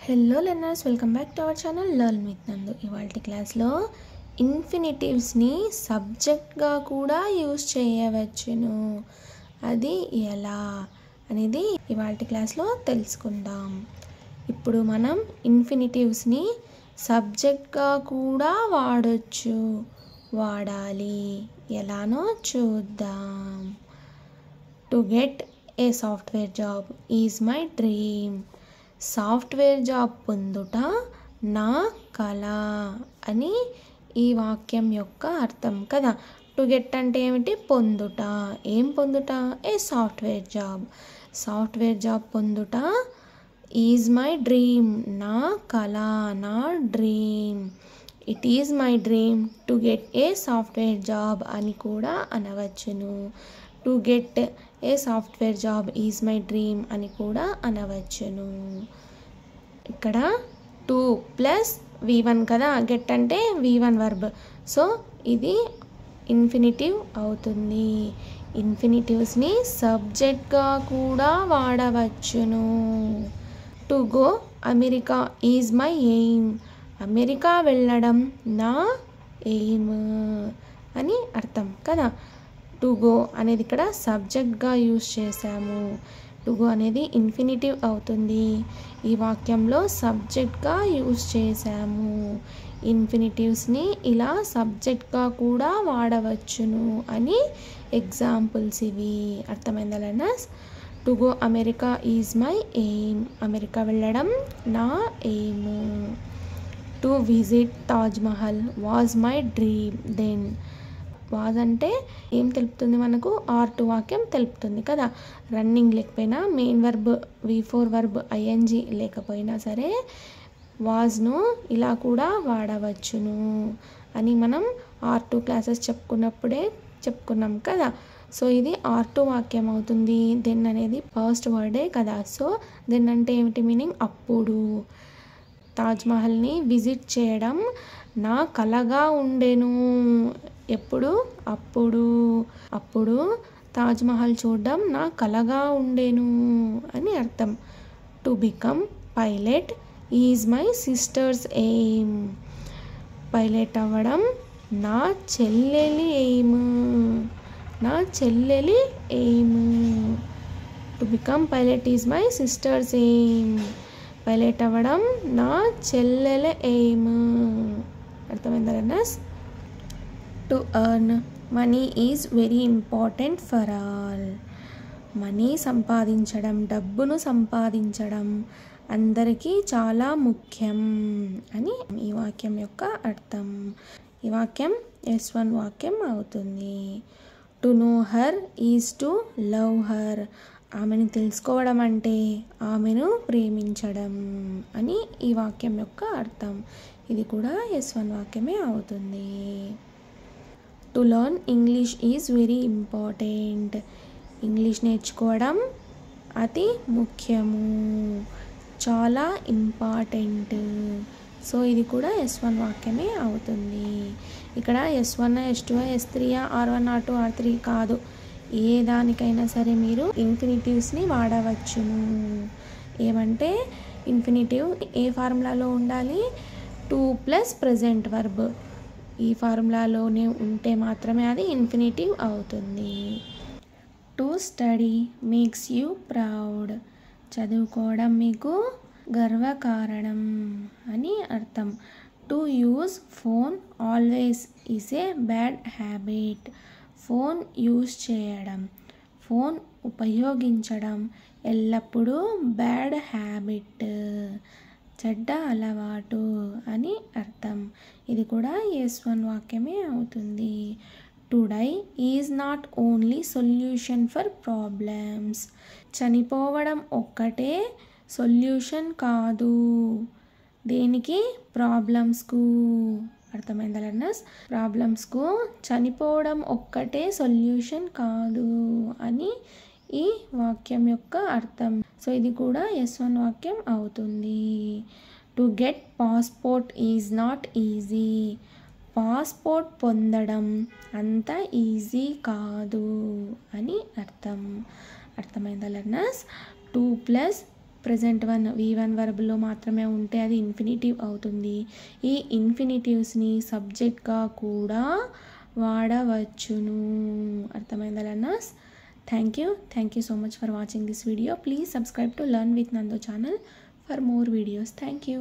Hello learners, welcome back to our channel learn with నందు. ఇవాల్టి క్లాస్లో ఇన్ఫినిటివ్స్ని సబ్జెక్ట్గా కూడా యూజ్ చేయవచ్చును. అది ఎలా అనేది ఇవాల్టి క్లాస్లో తెలుసుకుందాం. ఇప్పుడు మనం ఇన్ఫినిటివ్స్ని సబ్జెక్ట్గా కూడా వాడాలి. ఎలానో చూద్దాం. To get a software job is my dream. Software job పొందుట నా కల అని ఈ వాక్యం యొక్క అర్థం కదా. టు గెట్ అంటే ఏమిటి? పొందుట. ఏం పొందుట? A software job. Software job పొందుట ఈజ్ మై డ్రీమ్, నా కల, నా dream. It is my dream to get a software job అని కూడా అనవచ్చును. To get a software job is my dream అని కూడా అనవచ్చును. ఇక్కడ 2 + V1 కదా. గెట్ అంటే V1 వర్బ్. సో ఇది ఇన్ఫినిటివ్ అవుతుంది. ఇన్ఫినిటివ్స్ని సబ్జెక్ట్గా కూడా వాడవచ్చును. To go America is my aim. America వెళ్ళడం నా ఎయిమ్ అని అర్థం కదా. టు గో అనేది ఇక్కడ సబ్జెక్ట్గా యూజ్ చేసాము. టు గో అనేది ఇన్ఫినిటివ్ అవుతుంది. ఈ వాక్యంలో సబ్జెక్ట్గా యూజ్ చేసాము. ఇన్ఫినిటివ్స్ని ఇలా సబ్జెక్ట్గా కూడా వాడవచ్చును అని ఎగ్జాంపుల్స్ ఇవి. అర్థమైందా learners? To go America is my aim. America వెళ్ళడం నా aim. To visit Taj Mahal was my dream then. Was అంటే ఏం తెలుపుతుంది మనకు? R2 వాక్యం తెలుపుతుంది కదా. రన్నింగ్ లేకపోయినా, main verb V4 verb ING లేకపోయినా సరే వాజ్ను ఇలా కూడా వాడవచ్చును అని మనం R2 క్లాసెస్ చెప్పుకున్నప్పుడే చెప్పుకున్నాం కదా. సో ఇది R2 వాక్యం అవుతుంది. దెన్ అనేది ఫస్ట్ వర్డే కదా. సో దెన్ అంటే ఏమిటి మీనింగ్? అప్పుడు. తాజ్మహల్ని విజిట్ చేయడం నా కలగా ఉండెను. ఎప్పుడు? అప్పుడు. అప్పుడు తాజ్మహల్ చూడడం నా కలగా ఉండెను అని అర్థం. To become pilot is my sisters aim. Pilot అవ్వడం నా చెల్లెలి ఎయిమ్. నా చెల్లెలి aim. To become pilot is my sisters aim. Pilot అవ్వడం నా చెల్లెల ఎయిమ్. అర్థమైందా learners? To earn money is very important for all. Money సంపాదించడం, డబ్బును సంపాదించడం అందరికీ చాలా ముఖ్యం అని ఈ వాక్యం యొక్క అర్థం. ఈ వాక్యం S1 వాక్యం అవుతుంది. To know her is to love her. ఆమెను తెలుసుకోవడం అంటే ఆమెను ప్రేమించడం అని ఈ వాక్యం యొక్క అర్థం. ఇది కూడా S1 వాక్యమే అవుతుంది. To learn English is very important. English నేర్చుకోవడం అతి ముఖ్యము, చాలా ఇంపార్టెంట్. సో ఇది కూడా S1 వాక్యమే అవుతుంది. ఇక్కడ S1, S2, S3, R1, R2, R3 కాదు. ఏ దానికైనా సరే మీరు ఇన్ఫినిటివ్స్ని వాడవచ్చును. ఏమంటే ఇన్ఫినిటివ్ ఏ ఫార్ములాలో ఉండాలి? 2 + ప్రెజెంట్ వర్బ్. ఈ ఫార్ములాలోనే ఉంటే మాత్రమే అది ఇన్ఫినిటివ్ అవుతుంది. To study makes you proud. చదువుకోవడం మీకు గర్వకారణం అని అర్థం. To use phone always is a bad habit. Phone use చేయడం, ఫోన్ ఉపయోగించడం ఎల్లప్పుడూ బ్యాడ్ హ్యాబిట్, చెడ్డ అలవాటు అని అర్థం. ఇది కూడా S1 వాక్యమే అవుతుంది. To die is not only solution for problems. చనిపోవడం ఒక్కటే సొల్యూషన్ కాదు. దేనికి? ప్రాబ్లమ్స్కు. అర్థమైందా లెర్నర్స్? ప్రాబ్లమ్స్కు చనిపోవడం ఒక్కటే సొల్యూషన్ కాదు అని ఈ వాక్యం యొక్క అర్థం. సో ఇది కూడా S1 వాక్యం అవుతుంది. To get passport is not easy. Passport పొందడం అంత ఈజీ కాదు అని అర్థం. అర్థమైందా లెర్నర్స్? 2 + ప్రెజెంట్ వన్ V1 వర్బ్లో మాత్రమే ఉంటే అది ఇన్ఫినిటివ్ అవుతుంది. ఈ ఇన్ఫినిటివ్స్ని సబ్జెక్ట్గా కూడా వాడవచ్చును. అర్థమైందా learners? Thank you so much for watching this video. Please subscribe to learn with Nandu channel for more videos. Thank you.